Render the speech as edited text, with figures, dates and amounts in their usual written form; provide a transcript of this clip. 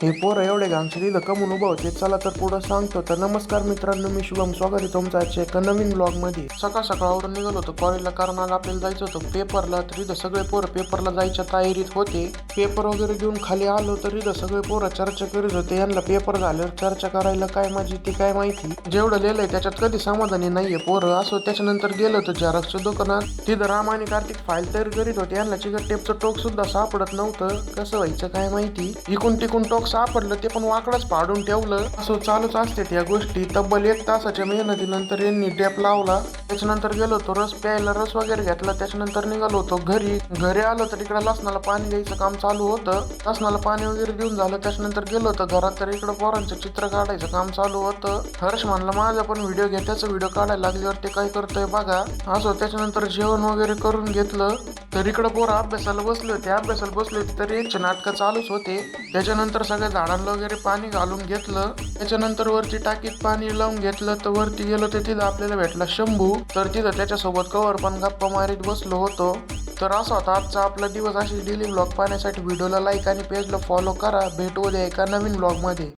हे पोरं एवढे घामचे तिथं कमून उभं होते. चला तर पुढं सांगतो. तर नमस्कार मित्रांनो, मी शुभम, स्वागत आहे तुमचं आजच्या एका नवीन ब्लॉग मध्ये. सकाळ सकाळवरून निघालो होतो कॉलेजला, कारण आज आपल्याला जायचं होतं पेपरला. तर इथं सगळे पोरं पेपरला जायच्या तयारीत होते. पेपर वगैरे देऊन खाली आलो तर इथं सगळे पोरं चर्चा करीत होते. यांना पेपर झाल्यावर चर्चा करायला काय माझी ती काय माहिती. जेवढं लिहिलंय त्याच्यात कधी समाधानी नाहीये पोरं असो. त्याच्यानंतर गेलो होतो झेरॉक्सच्या दुकानात. तिथं राम आणि कार्तिक फाईल तयार करीत होते. यांना चिकट टेपचं टोक सुद्धा सापडत नव्हतं. कसं व्हायचं काय माहिती. इकून तिकून टोक सापडलं ते पण वाकडच पाडून ठेवलं. असं चालूच असते त्या गोष्टी. तब्बल 1 तासाच्या मेहनतीनंतर यांनी टेप लावला. त्याच्यानंतर गेलो होतो रस प्यायला, रस वगैरे घेतला. त्याच्यानंतर निघालो होतो घरी आलो तर इकडे लसणाला पाणी द्यायचं काम चालू होतं. लसणाला पाणी वगैरे देऊन झालं. त्याच्यानंतर गेलो होतो घरात तर इकडं पोरांचं चित्र काढायचं काम चालू होतं. हर्ष म्हणला माझा पण व्हिडिओ घे. त्याचा व्हिडिओ काढायला लागल्यावर ते काय करतोय बघा. असं त्याच्यानंतर जेवण वगैरे करून घेतलं तर इकडं पोरं अभ्यासाला बसले होते तर यांचे नाटकं चालूच होते. त्याच्यानंतर सगळ्या झाडांना वगैरे पाणी घालून घेतलं. त्याच्यानंतर वरती टाकीत पाणी लावून घेतलं. तर वरती गेलो तर तिथं आपल्याला भेटला शंभू. तर तिथं त्याच्यासोबत कवर पण गप्पा मारीत बसलो होतो. तर असा होता आजचा आपला दिवस. अशी डेली ब्लॉग पाहण्यासाठी व्हिडिओला लाईक आणि पेजला फॉलो करा. भेटू उद्या एका नवीन ब्लॉग मध्ये.